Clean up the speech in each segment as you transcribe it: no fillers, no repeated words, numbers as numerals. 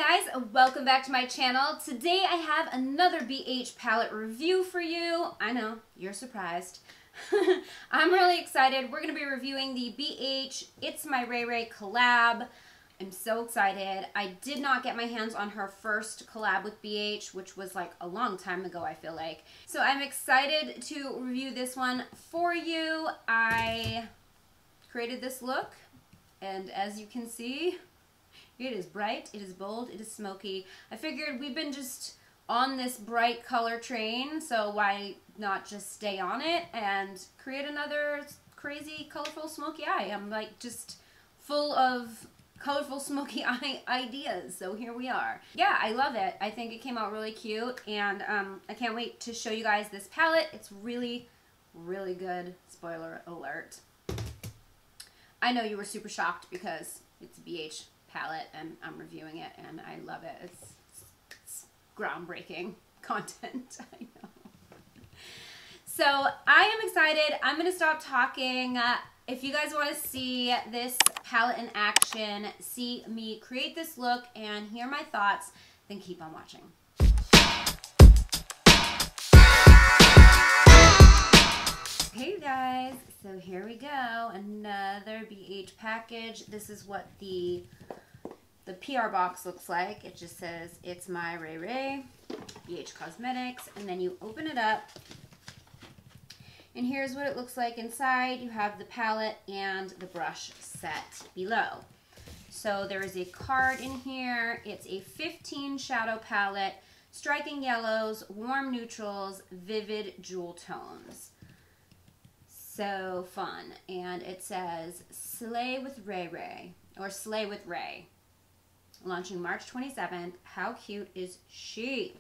Hi guys, welcome back to my channel. Today I have another BH palette review for you. I know, you're surprised. I'm really excited. We're going to be reviewing the BH It's My Ray Ray collab. I'm so excited. I did not get my hands on her first collab with BH, which was like a long time ago, I feel like. So I'm excited to review this one for you. I created this look, and as you can see, it is bright, it is bold, it is smoky. I figured we've been just on this bright color train, so why not just stay on it and create another crazy, colorful, smoky eye. I'm like just full of colorful, smoky eye ideas, so here we are. Yeah, I love it. I think it came out really cute, and I can't wait to show you guys this palette. It's really, really good. Spoiler alert. I know you were super shocked because it's a BH palette and I'm reviewing it and I love it. It's groundbreaking content. I know. So I am excited. I'm gonna stop talking. If you guys want to see this palette in action, see me create this look and hear my thoughts, then keep on watching. Hey guys, so here we go, another BH package. This is what the PR box looks like. It just says, It's My Ray Ray, BH Cosmetics, and then you open it up, and here's what it looks like inside. You have the palette and the brush set below. So there is a card in here. It's a 15 shadow palette, striking yellows, warm neutrals, vivid jewel tones. So fun. And it says Slay with Ray Ray, or Slay with Ray, launching March 27th. How cute is she?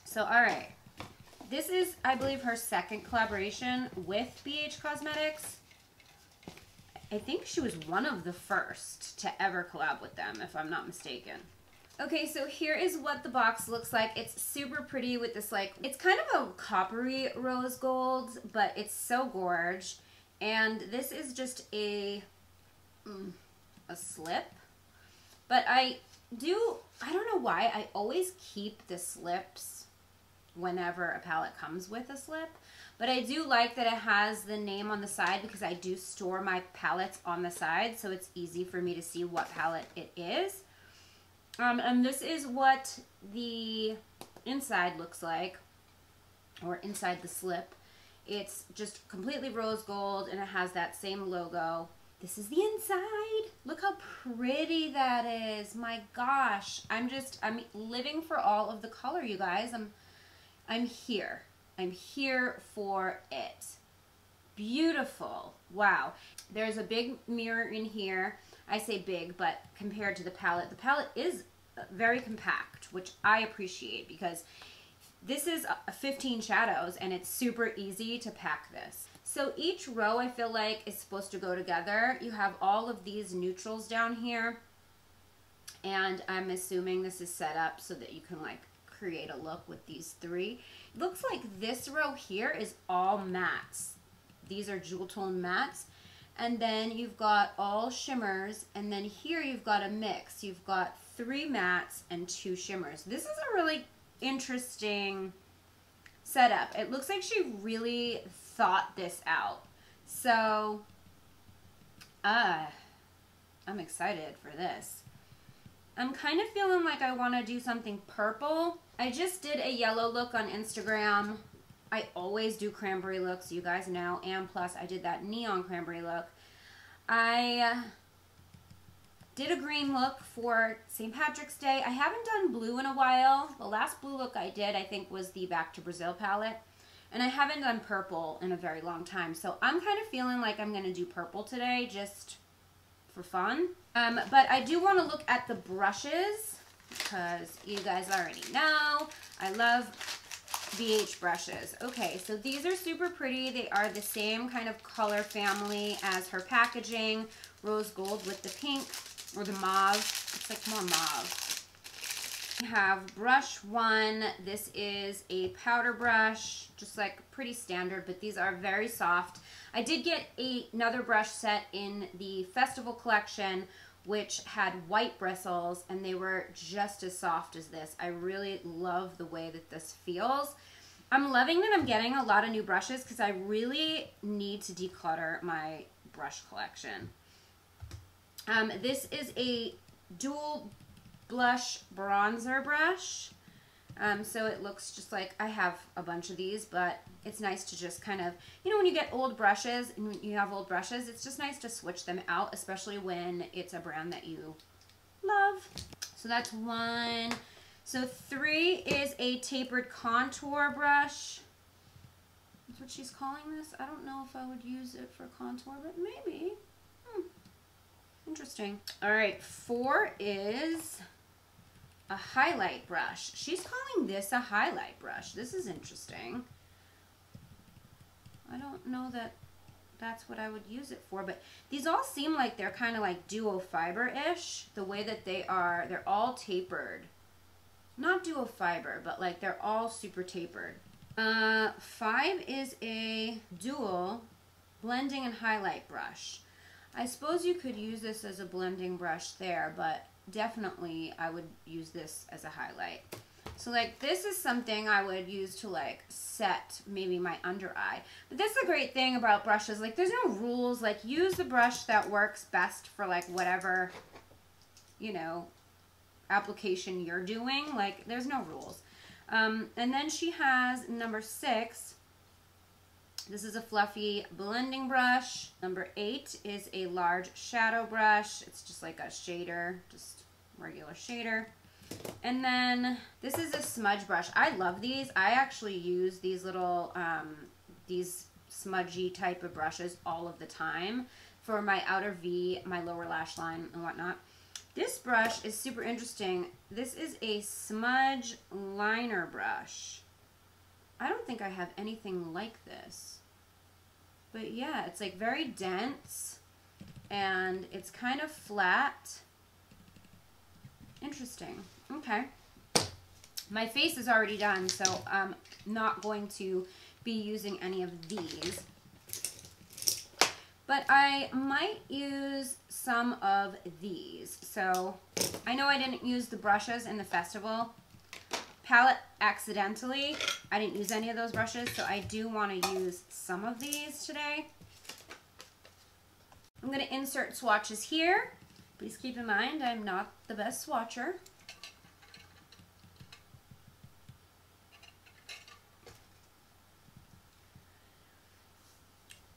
So alright, this is, I believe, her second collaboration with BH Cosmetics. I think she was one of the first to ever collab with them, if I'm not mistaken. Okay, so here is what the box looks like. It's super pretty with this, like, it's kind of a coppery rose gold, but it's so gorge. And this is just a slip. But I don't know why, I always keep the slips whenever a palette comes with a slip. But I do like that it has the name on the side because I do store my palettes on the side, so it's easy for me to see what palette it is. And this is what the inside looks like, or inside the slip. It's just completely rose gold and it has that same logo. This is the inside. Look how pretty that is. My gosh. I'm living for all of the color, you guys. I'm here. I'm here for it. Beautiful. Wow. There's a big mirror in here. I say big, but compared to the palette is very compact, which I appreciate because this is 15 shadows and it's super easy to pack this. So each row, I feel like, is supposed to go together. You have all of these neutrals down here, and I'm assuming this is set up so that you can like create a look with these three. It looks like this row here is all mattes. These are jewel tone mattes. And then you've got all shimmers, and then here you've got a mix. You've got 3 mattes and 2 shimmers. This is a really interesting setup. It looks like she really thought this out. So, I'm excited for this. I'm kind of feeling like I want to do something purple. I just did a yellow look on Instagram. I always do cranberry looks, you guys know, and plus I did that neon cranberry look. I did a green look for St. Patrick's Day. I haven't done blue in a while. The last blue look I did, I think, was the Back to Brazil palette. And I haven't done purple in a very long time. So I'm kind of feeling like I'm going to do purple today just for fun. But I do want to look at the brushes because you guys already know I love BH brushes. Okay, so these are super pretty. They are the same kind of color family as her packaging. Rose gold with the pink, or the mauve. It's like more mauve. We have brush 1. This is a powder brush, just like pretty standard, but these are very soft. I did get another brush set in the festival collection which had white bristles, and they were just as soft as this. I really love the way that this feels. I'm loving that I'm getting a lot of new brushes because I really need to declutter my brush collection. This is a dual blush bronzer brush. So it looks just like, I have a bunch of these, but it's nice to just kind of, you know, when you get old brushes and you have old brushes, it's just nice to switch them out, especially when it's a brand that you love. So that's one. So 3 is a tapered contour brush. That's what she's calling this. I don't know if I would use it for contour, but maybe. Interesting. All right, 4 is a highlight brush. She's calling this a highlight brush. This is interesting. I don't know that that's what I would use it for, but these all seem like they're kind of like duo fiber-ish, the way that they are. They're all tapered. Not duo fiber, but like they're all super tapered. 5 is a dual blending and highlight brush. I suppose you could use this as a blending brush there, but definitely I would use this as a highlight. So like this is something I would use to like set maybe my under eye. But that's the great thing about brushes. Like there's no rules. Like use the brush that works best for like whatever, you know, application you're doing. Like there's no rules. And then she has number 6. This is a fluffy blending brush. Number 8 is a large shadow brush. It's just like a shader, just regular shader. And then this is a smudge brush. I love these. I actually use these little, these smudgy type of brushes all of the time for my outer V, my lower lash line and whatnot. This brush is super interesting. This is a smudge liner brush. I don't think I have anything like this. But yeah, it's like very dense and it's kind of flat. Interesting. Okay. My face is already done, so I'm not going to be using any of these. But I might use some of these. So I know I didn't use the brushes in the festival palette accidentally. I didn't use any of those brushes, so I do want to use some of these today. I'm going to insert swatches here. Please keep in mind I'm not the best swatcher.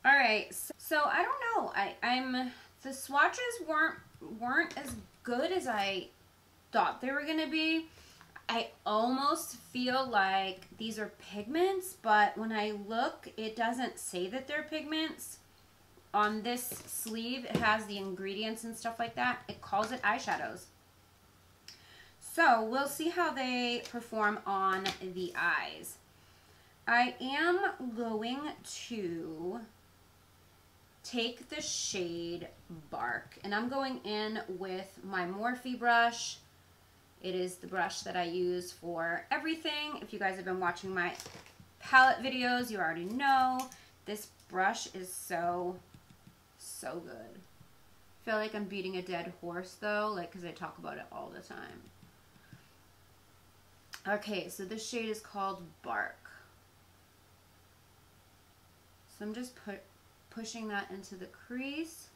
All right, so I don't know. The swatches weren't as good as I thought they were gonna be. I almost feel like these are pigments, but when I look, it doesn't say that they're pigments. On this sleeve, it has the ingredients and stuff like that. It calls it eyeshadows. So we'll see how they perform on the eyes. I am going to take the shade Bark, and I'm going in with my Morphe brush. It is the brush that I use for everything. If you guys have been watching my palette videos, you already know this brush is so good. I feel like I'm beating a dead horse though, like because I talk about it all the time. Okay, so this shade is called Bark. So I'm just pushing that into the crease.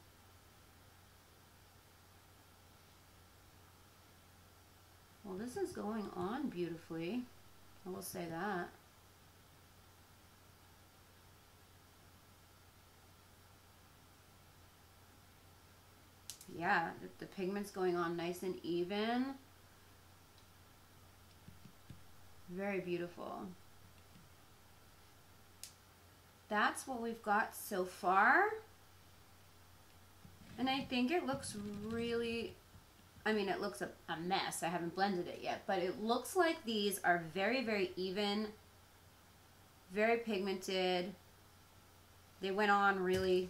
Well, this is going on beautifully. I will say that. Yeah, the pigment's going on nice and even. Very beautiful. That's what we've got so far. And I think it looks really, I mean, it looks a mess. I haven't blended it yet, but it looks like these are very, very even, very pigmented. They went on really,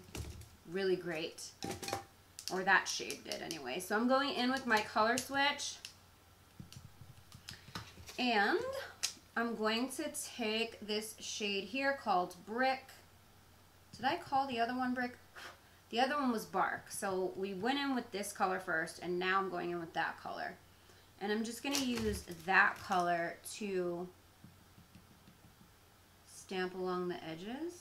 really great. Or that shade did anyway. So I'm going in with my color switch. And I'm going to take this shade here called Brick. Did I call the other one Brick? The other one was bark. So we went in with this color first, and now I'm going in with that color. And I'm just going to use that color to stamp along the edges.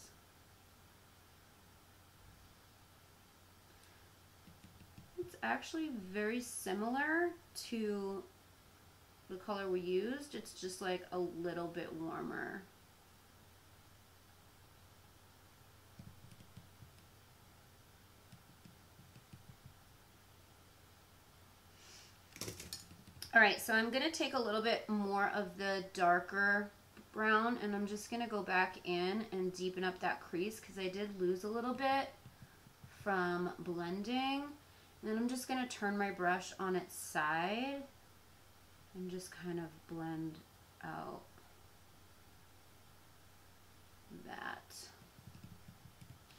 It's actually very similar to the color we used. It's just like a little bit warmer. All right, so I'm gonna take a little bit more of the darker brown, and I'm just gonna go back in and deepen up that crease because I did lose a little bit from blending. And then I'm just gonna turn my brush on its side and just kind of blend out that.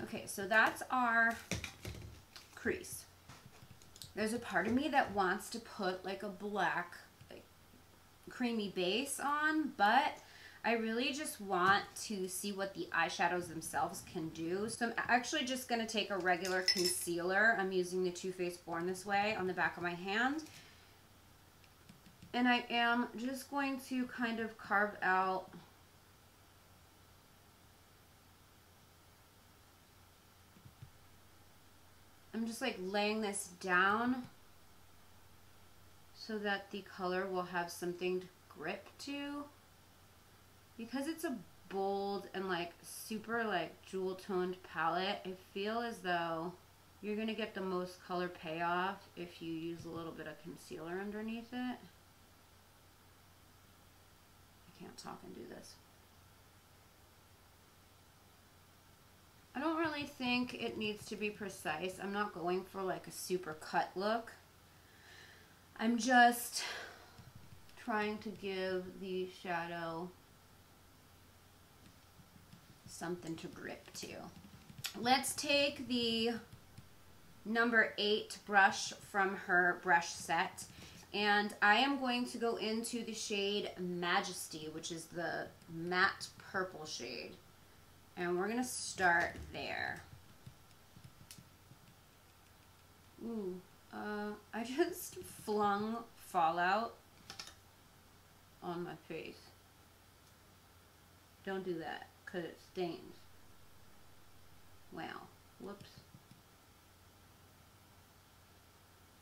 Okay, so that's our crease. There's a part of me that wants to put like a black, like creamy base on, but I really just want to see what the eyeshadows themselves can do. So I'm actually just going to take a regular concealer. I'm using the Too Faced Born This Way on the back of my hand. And I am just going to kind of carve out I'm just like laying this down so that the color will have something to grip to. Because it's a bold and like super like jewel toned palette, I feel as though you're gonna get the most color payoff if you use a little bit of concealer underneath it. I can't talk and do this. I don't really think it needs to be precise. I'm not going for like a super cut look. I'm just trying to give the shadow something to grip to. Let's take the number 8 brush from her brush set, and I am going to go into the shade Majesty, which is the matte purple shade. And we're going to start there. Ooh, I just flung Fallout on my face. Don't do that, because it stains. Wow. Whoops.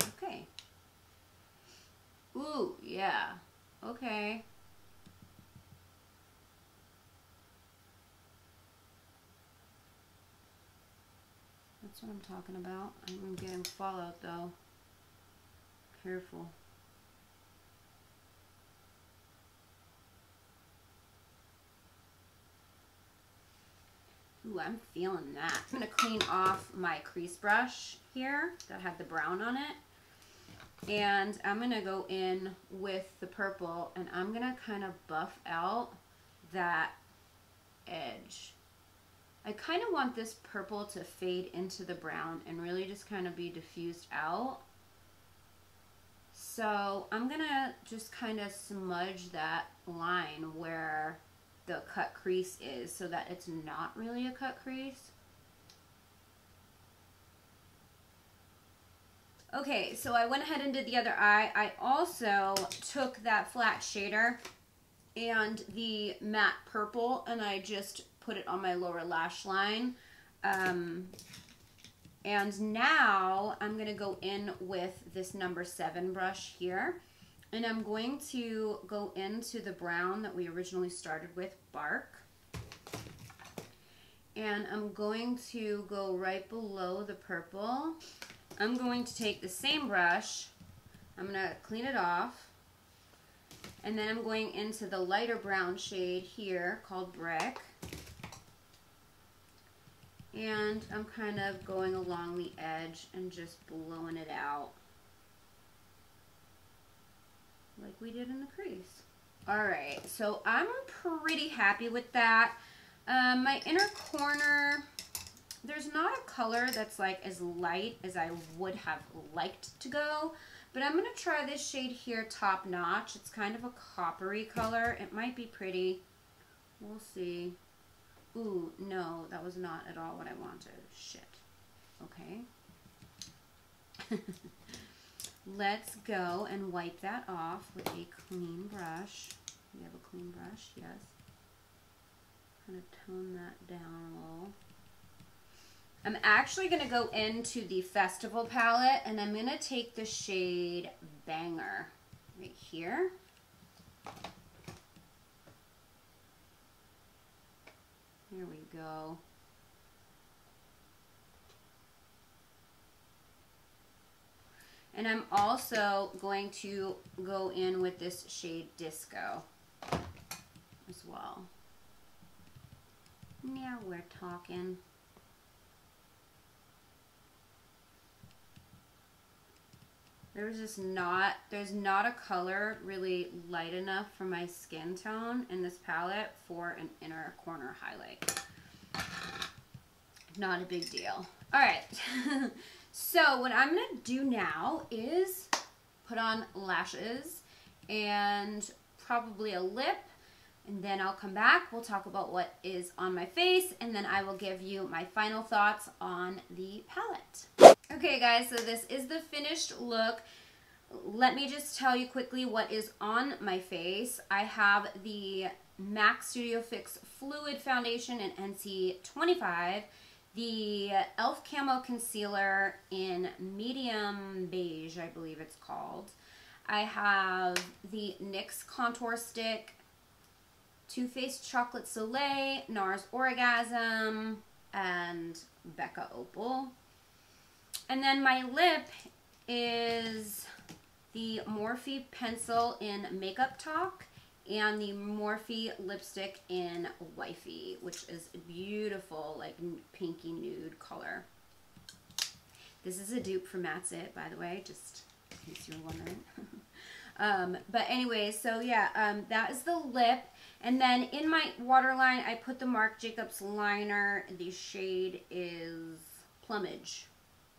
Okay. Ooh, yeah. Okay. That's what I'm talking about. I'm getting fallout though. Careful. Ooh, I'm feeling that. I'm gonna clean off my crease brush here that had the brown on it. And I'm gonna go in with the purple and I'm gonna kind of buff out that edge. I kind of want this purple to fade into the brown and really just kind of be diffused out. So I'm gonna just kind of smudge that line where the cut crease is so that it's not really a cut crease. Okay, so I went ahead and did the other eye. I also took that flat shader and the matte purple and I just put it on my lower lash line. And now I'm going to go in with this number 7 brush here. And I'm going to go into the brown that we originally started with, Bark. And I'm going to go right below the purple. I'm going to take the same brush. I'm going to clean it off. And then I'm going into the lighter brown shade here called Brick. And I'm kind of going along the edge and just blowing it out like we did in the crease. Alright, so I'm pretty happy with that. My inner corner, there's not a color that's like as light as I would have liked to go, but I'm going to try this shade here, Top Notch. It's kind of a coppery color. It might be pretty. We'll see. Ooh, no, that was not at all what I wanted. Shit. okay? Let's go and wipe that off with a clean brush. We have a clean brush, yes. Kind of tone that down a little. I'm actually going to go into the Festival palette, and I'm going to take the shade Banger right here. Here we go. And I'm also going to go in with this shade Disco as well. Now we're talking. There's not a color really light enough for my skin tone in this palette for an inner corner highlight. Not a big deal. All right. So what I'm going to do now is put on lashes and probably a lip, and then I'll come back. We'll talk about what is on my face, and then I will give you my final thoughts on the palette. Okay guys, so this is the finished look. Let me just tell you quickly what is on my face. I have the MAC Studio Fix Fluid Foundation in NC25, the e.l.f. Camo Concealer in Medium Beige, I believe it's called. I have the NYX Contour Stick, Too Faced Chocolate Soleil, NARS Orgasm, and Becca Opal. And then my lip is the Morphe pencil in Makeup Talk and the Morphe lipstick in Wifey, which is a beautiful, like, pinky nude color. This is a dupe for That's It, by the way, just in case you're wondering. But anyway, so yeah, that is the lip. And then in my waterline, I put the Marc Jacobs liner. The shade is Plumage,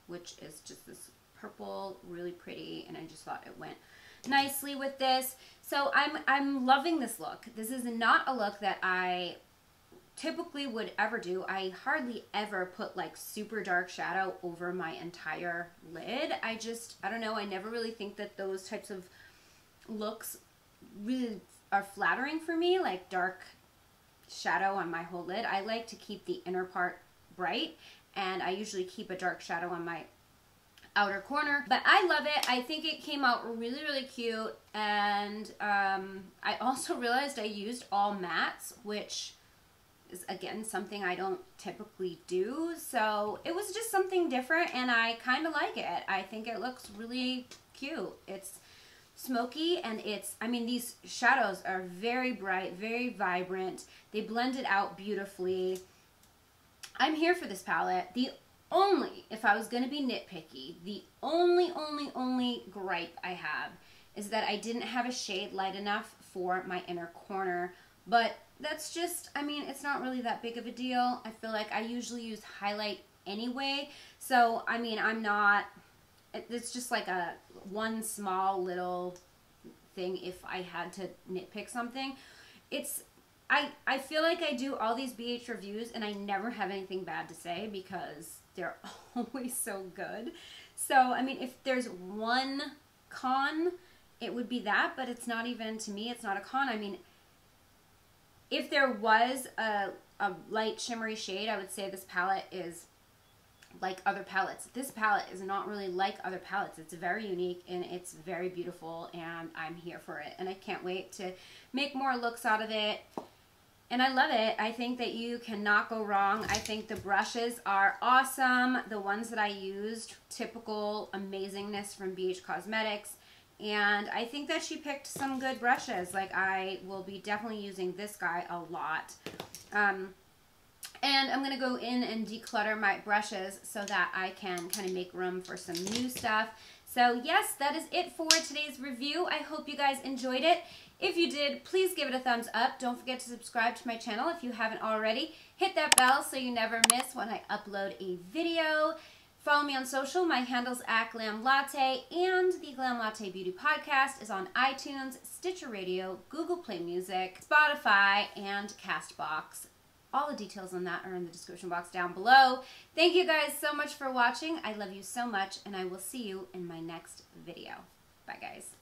which is just this purple, really pretty, and I just thought it went nicely with this. So I'm loving this look. This is not a look that I typically would ever do. I hardly ever put like super dark shadow over my entire lid. I don't know, I never really think that those types of looks really are flattering for me, like dark shadow on my whole lid. I like to keep the inner part bright, and I usually keep a dark shadow on my outer corner. But I love it. I think it came out really, really cute. And I also realized I used all mattes, which is, again, something I don't typically do. So it was just something different, and I kind of like it. I think it looks really cute. It's smoky, and I mean, these shadows are very bright, very vibrant. They blend it out beautifully. I'm here for this palette. If I was going to be nitpicky, the only gripe I have is that I didn't have a shade light enough for my inner corner. But that's just, I mean, it's not really that big of a deal. I feel like I usually use highlight anyway. So, I mean, it's just like one small little thing if I had to nitpick something. I feel like I do all these BH reviews and I never have anything bad to say because they're always so good. So, I mean, if there's one con, it would be that, but it's not even, to me, it's not a con. I mean, if there was a light shimmery shade, I would say this palette is like other palettes. This palette is not really like other palettes. It's very unique and it's very beautiful, and I'm here for it. And I can't wait to make more looks out of it. And I love it. I think that you cannot go wrong. I think the brushes are awesome. The ones that I used, typical amazingness from BH Cosmetics. And I think that she picked some good brushes. Like, I will be definitely using this guy a lot. And I'm going to go in and declutter my brushes so that I can kind of make room for some new stuff. So yes, that is it for today's review. I hope you guys enjoyed it. If you did, please give it a thumbs up. Don't forget to subscribe to my channel if you haven't already. Hit that bell so you never miss when I upload a video. Follow me on social. My handle's @GlamLatte, and the Glam Latte Beauty Podcast is on iTunes, Stitcher Radio, Google Play Music, Spotify, and CastBox. All the details on that are in the description box down below. Thank you guys so much for watching. I love you so much, and I will see you in my next video. Bye, guys.